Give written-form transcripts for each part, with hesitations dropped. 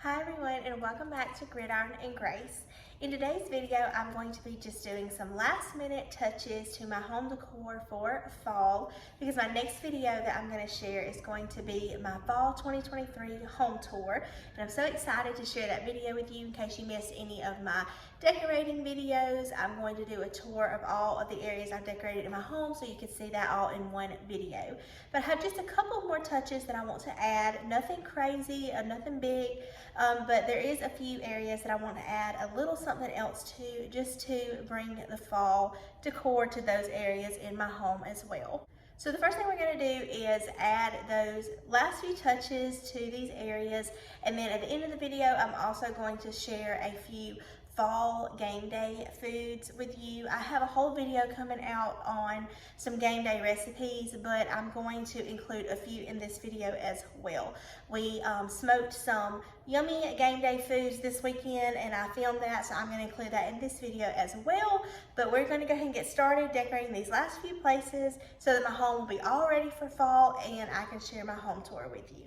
Hi everyone, and welcome back to Gridiron and Grace. In today's video, I'm going to be just doing some last minute touches to my home decor for fall, because my next video that I'm going to share is going to be my fall 2023 home tour. And I'm so excited to share that video with you in case you missed any of my decorating videos. I'm going to do a tour of all of the areas I've decorated in my home so you can see that all in one video. But I have just a couple more touches that I want to add. Nothing crazy, nothing big. But there is a few areas that I want to add a little something else to, just to bring the fall decor to those areas in my home as well. So the first thing we're going to do is add those last few touches to these areas, and then at the end of the video I'm also going to share a few fall game day foods with you. I have a whole video coming out on some game day recipes, but I'm going to include a few in this video as well. We smoked some yummy game day foods this weekend and I filmed that, so I'm going to include that in this video as well. But we're going to go ahead and get started decorating these last few places so that my home will be all ready for fall and I can share my home tour with you.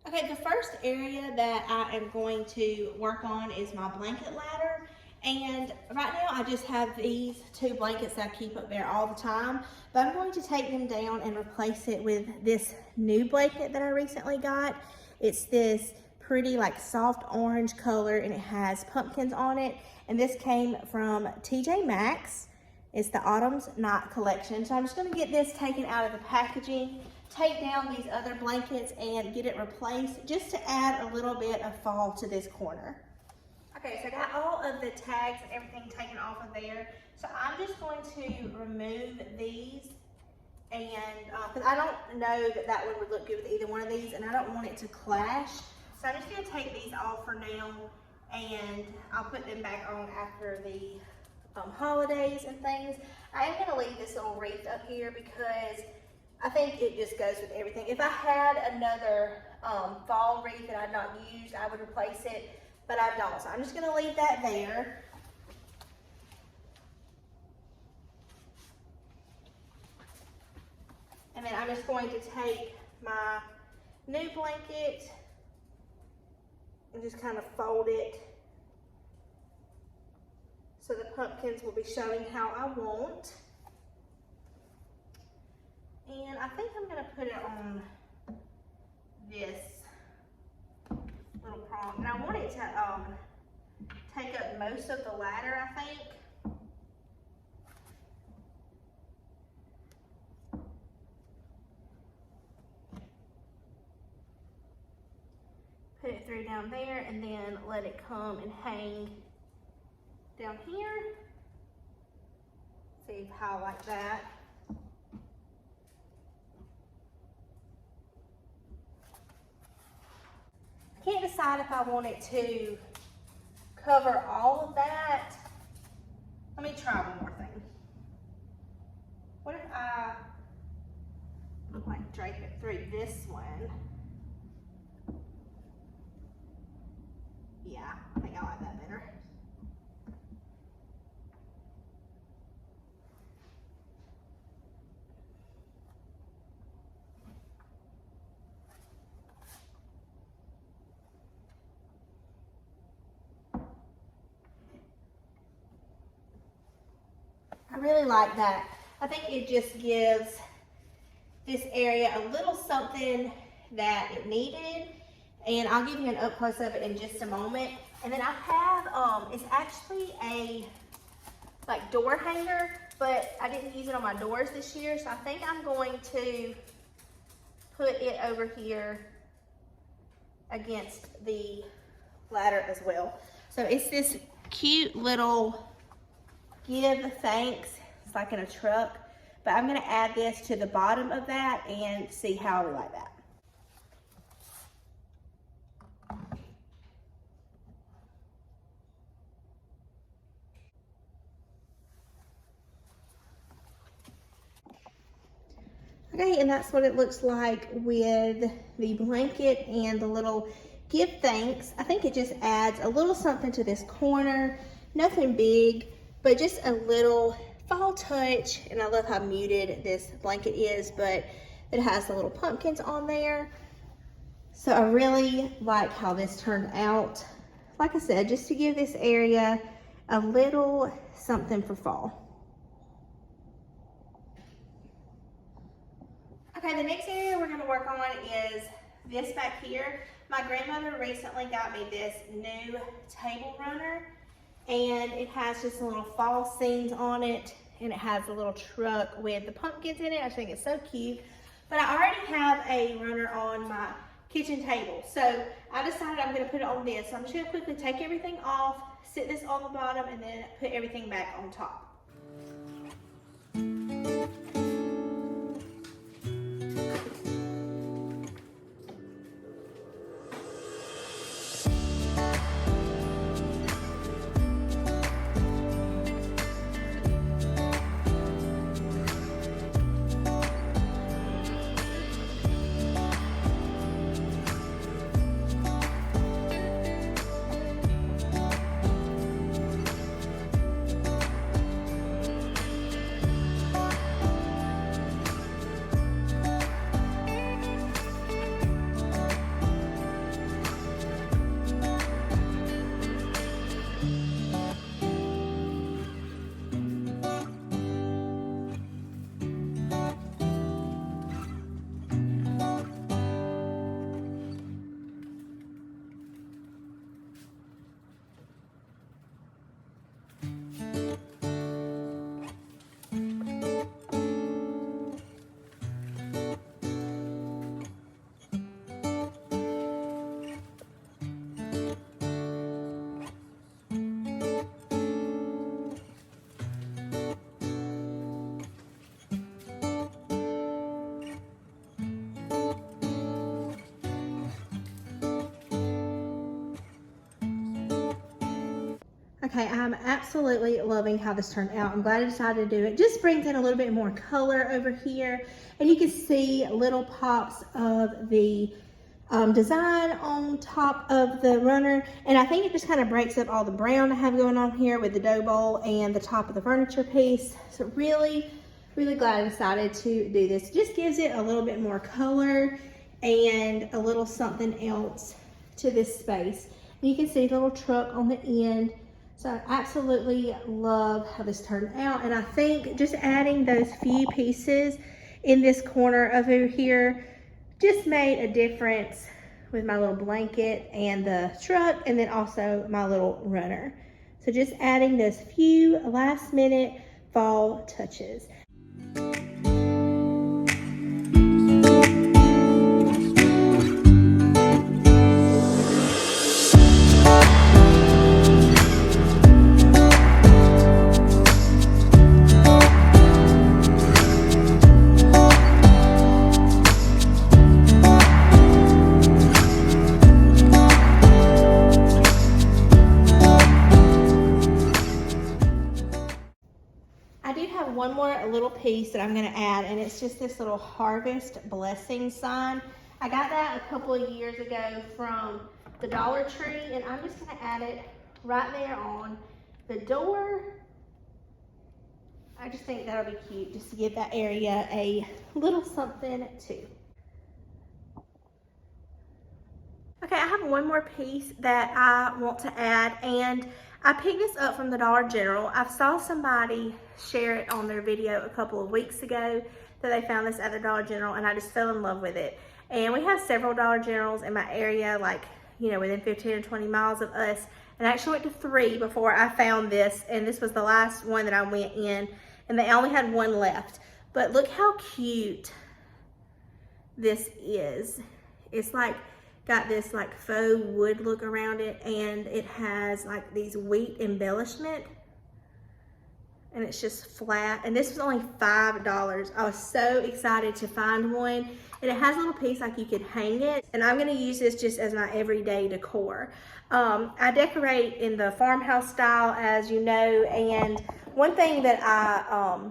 Okay, the first area that I am going to work on is my blanket ladder. And right now I just have these two blankets that I keep up there all the time. But I'm going to take them down and replace it with this new blanket that I recently got. It's this pretty like soft orange color and it has pumpkins on it. And this came from TJ Maxx. It's the Autumn's Night collection. So I'm just gonna get this taken out of the packaging, take down these other blankets and get it replaced just to add a little bit of fall to this corner. Okay, so I got all of the tags and everything taken off of there. So I'm just going to remove these, and because I don't know that that one would look good with either one of these and I don't want it to clash. So I'm just gonna take these off for now and I'll put them back on after the holidays and things. I am gonna leave this little wreath up here because I think it just goes with everything. If I had another fall wreath that I'd not used, I would replace it, but I don't. So I'm just gonna leave that there. And then I'm just going to take my new blanket and just kind of fold it so the pumpkins will be showing how I want. And I think I'm gonna put it on this little prong. And I want it to take up most of the ladder, I think. Put it through down there and then let it come and hang down here. See how I like that. Can't decide if I want it to cover all of that. Let me try one more thing. What if I like drape it through this one? Yeah, I think I like that better. I really like that. I think it just gives this area a little something that it needed. And I'll give you an up close of it in just a moment. And then I have, it's actually a like door hanger, but I didn't use it on my doors this year. So I think I'm going to put it over here against the ladder as well. So it's this cute little give thanks. It's like in a truck, but I'm gonna add this to the bottom of that and see how we like that. Okay, and that's what it looks like with the blanket and the little give thanks. I think it just adds a little something to this corner. Nothing big, but just a little fall touch, and I love how muted this blanket is, but it has the little pumpkins on there. So I really like how this turned out. Like I said, just to give this area a little something for fall. Okay, the next area we're going to work on is this back here. My grandmother recently got me this new table runner, and it has just a little fall scenes on it, and it has a little truck with the pumpkins in it. I think it's so cute. But I already have a runner on my kitchen table, so I decided I'm going to put it on this. So I'm just going to quickly take everything off, sit this on the bottom, and then put everything back on top. Okay, I'm absolutely loving how this turned out. I'm glad I decided to do it. Just brings in a little bit more color over here. And you can see little pops of the design on top of the runner. And I think it just kind of breaks up all the brown I have going on here with the dough bowl and the top of the furniture piece. So really, really glad I decided to do this. It just gives it a little bit more color and a little something else to this space. And you can see the little truck on the end. So I absolutely love how this turned out. And I think just adding those few pieces in this corner over here just made a difference with my little blanket and the truck, and then also my little runner. So just adding those few last minute fall touches. One more little piece that I'm going to add, and it's just this little harvest blessing sign. I got that a couple of years ago from the Dollar Tree, and I'm just going to add it right there on the door. I just think that'll be cute, just to give that area a little something too. Okay, I have one more piece that I want to add, and I picked this up from the Dollar General. I saw somebody share it on their video a couple of weeks ago that they found this at the Dollar General, and I just fell in love with it. And we have several Dollar Generals in my area, like, you know, within 15 or 20 miles of us. And I actually went to 3 before I found this, and this was the last one that I went in, and they only had 1 left. But look how cute this is. It's like got this like faux wood look around it, and it has like these wheat embellishment, and it's just flat. And this was only $5. I was so excited to find one, and it has a little piece like you could hang it, and I'm going to use this just as my everyday decor. I decorate in the farmhouse style, as you know, and one thing that I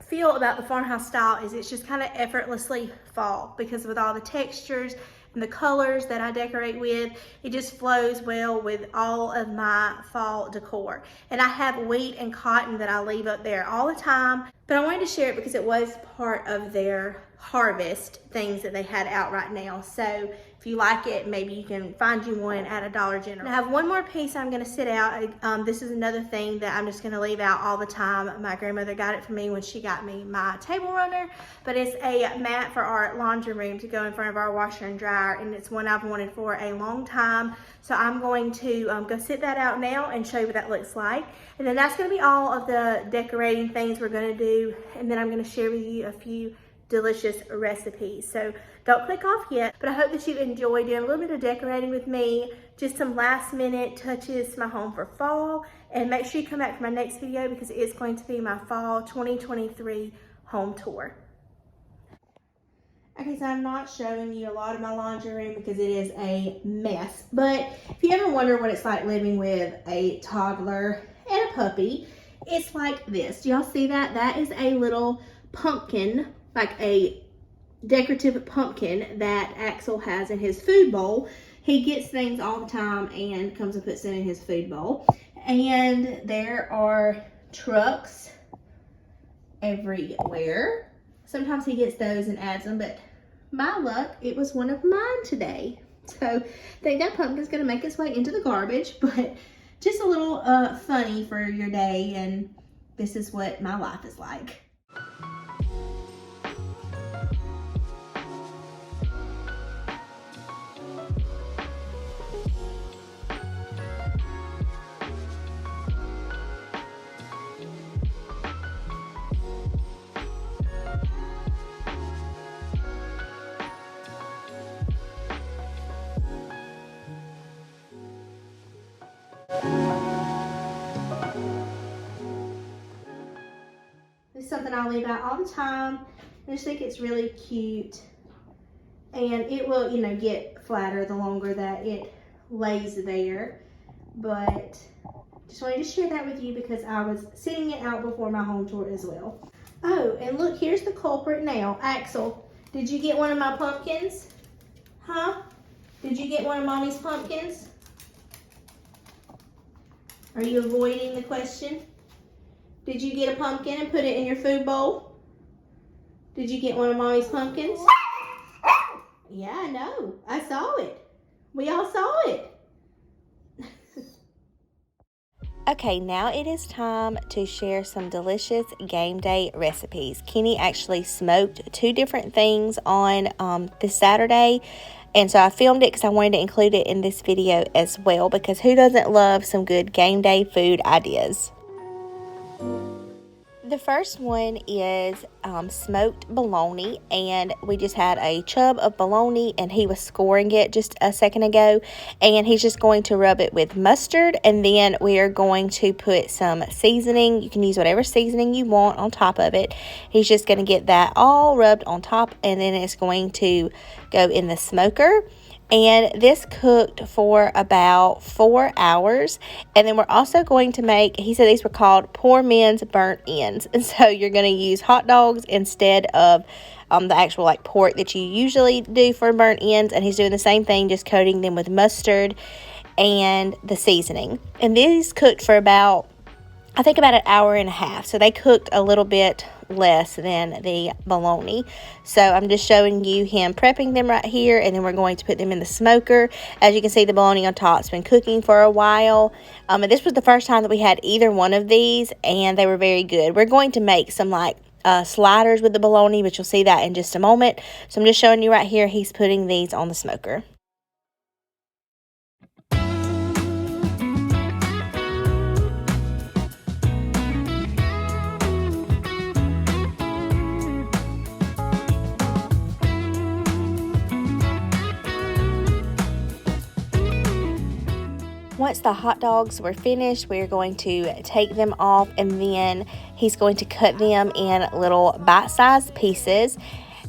feel about the farmhouse style is it's just kind of effortlessly fall, because with all the textures, and the colors that I decorate with, it just flows well with all of my fall decor. And I have wheat and cotton that I leave up there all the time, but I wanted to share it because it was part of their harvest things that they had out right now. So if you like it, maybe you can find you one at a Dollar General. I have one more piece I'm gonna sit out. This is another thing that I'm just gonna leave out all the time. My grandmother got it for me when she got me my table runner, but it's a mat for our laundry room to go in front of our washer and dryer, and it's one I've wanted for a long time. So I'm going to go sit that out now and show you what that looks like. And then that's gonna be all of the decorating things we're gonna do, and then I'm gonna share with you a few delicious recipes. So don't click off yet, but I hope that you enjoy doing a little bit of decorating with me, just some last minute touches to my home for fall. And make sure you come back for my next video because it's going to be my fall 2023 home tour. Okay, so I'm not showing you a lot of my laundry room because it is a mess. But if you ever wonder what it's like living with a toddler and a puppy, it's like this. Do y'all see that? That is a little pumpkin, like a decorative pumpkin that Axel has in his food bowl. He gets things all the time and comes and puts them in his food bowl. And there are trucks everywhere. Sometimes he gets those and adds them, but by luck, it was one of mine today. So I think that pumpkin's gonna make its way into the garbage, but just a little funny for your day, and this is what my life is like. This is something I leave out all the time. I just think it's really cute. And it will, you know, get flatter the longer that it lays there. But just wanted to share that with you because I was sitting it out before my home tour as well. Oh, and look, here's the culprit now. Axel, did you get one of my pumpkins? Huh? Did you get one of Mommy's pumpkins? Are you avoiding the question? Did you get a pumpkin and put it in your food bowl? Did you get one of Mommy's pumpkins? Yeah, I know. I saw it. We all saw it. Okay, now it is time to share some delicious game day recipes. Kenny actually smoked 2 different things on this Saturday. And so I filmed it because I wanted to include it in this video as well, because who doesn't love some good game day food ideas? The first one is smoked bologna, and we just had a chub of bologna, and he was scoring it just a second ago, and he's just going to rub it with mustard, and then we are going to put some seasoning. You can use whatever seasoning you want on top of it. He's just going to get that all rubbed on top, and then it's going to go in the smoker. And this cooked for about 4 hours. And then we're also going to make, he said these were called poor men's burnt ends. And so you're going to use hot dogs instead of the actual like pork that you usually do for burnt ends. And he's doing the same thing, just coating them with mustard and the seasoning. And these cooked for about, I think about 1.5 hours. So they cooked a little bit less than the bologna. So I'm just showing you him prepping them right here, and then we're going to put them in the smoker. As you can see, the bologna on top's been cooking for a while. And this was the first time that we had either one of these, and they were very good. We're going to make some like sliders with the bologna, but you'll see that in just a moment. So I'm just showing you right here, he's putting these on the smoker. Once the hot dogs were finished, we're going to take them off, and then he's going to cut them in little bite-sized pieces.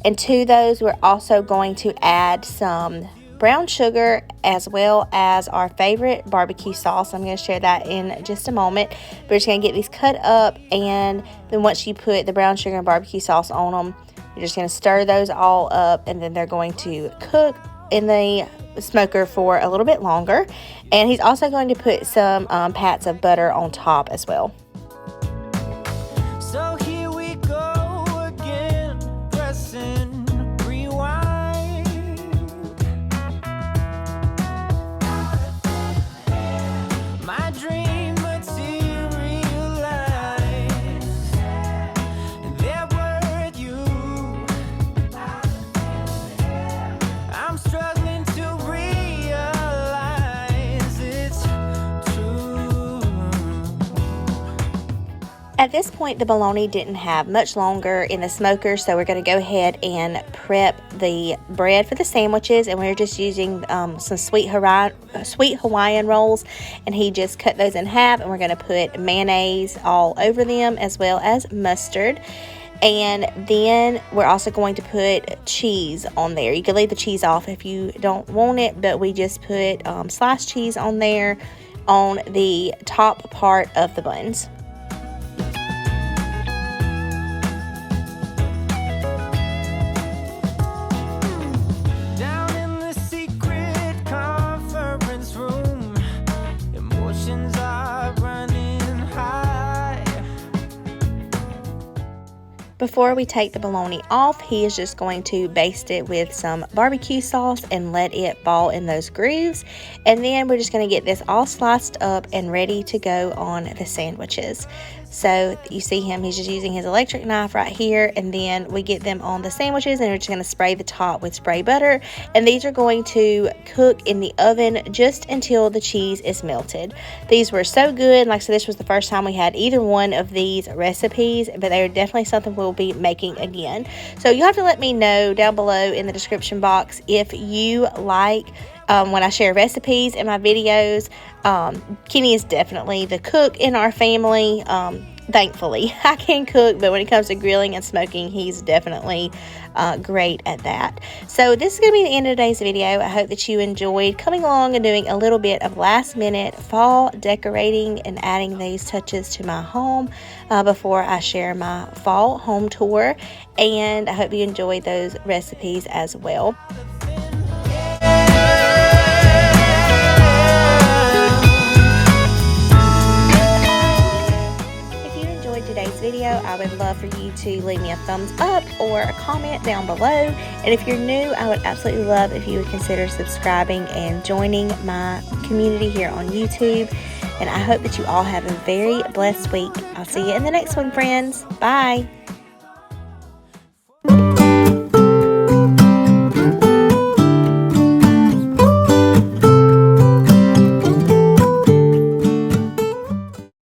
And to those, we're also going to add some brown sugar as well as our favorite barbecue sauce. I'm going to share that in just a moment. We're just going to get these cut up, and then once you put the brown sugar and barbecue sauce on them, you're just going to stir those all up, and then they're going to cook in the smoker for a little bit longer. And he's also going to put some pats of butter on top as well. So here we go again, pressing rewind. My dream materialized, and there were you. I'm struggling to realize it's true. At this point, the bologna didn't have much longer in the smoker, so we're going to go ahead and prep the bread for the sandwiches, and we're just using some sweet Hawaiian rolls, and he just cut those in half, and we're going to put mayonnaise all over them as well as mustard. And then we're also going to put cheese on there. You can leave the cheese off if you don't want it, but we just put sliced cheese on there on the top part of the buns. Down in the secret conference room, emotions are running high. Before we take the bologna off, he is just going to baste it with some barbecue sauce and let it fall in those grooves. And then we're just going to get this all sliced up and ready to go on the sandwiches. So you see him, he's just using his electric knife right here, and then we get them on the sandwiches, and we're just going to spray the top with spray butter. And these are going to cook in the oven just until the cheese is melted. These were so good. Like I said, this was the first time we had either one of these recipes, but they're definitely something we'll be making again. So you have to let me know down below in the description box if you like when I share recipes in my videos. Kenny is definitely the cook in our family. Thankfully, I can cook, but when it comes to grilling and smoking, he's definitely great at that. So this is going to be the end of today's video. I hope that you enjoyed coming along and doing a little bit of last minute fall decorating and adding these touches to my home before I share my fall home tour. And I hope you enjoyed those recipes as well. Today's video, I would love for you to leave me a thumbs up or a comment down below. And if you're new, I would absolutely love if you would consider subscribing and joining my community here on YouTube. And I hope that you all have a very blessed week. I'll see you in the next one, friends. Bye.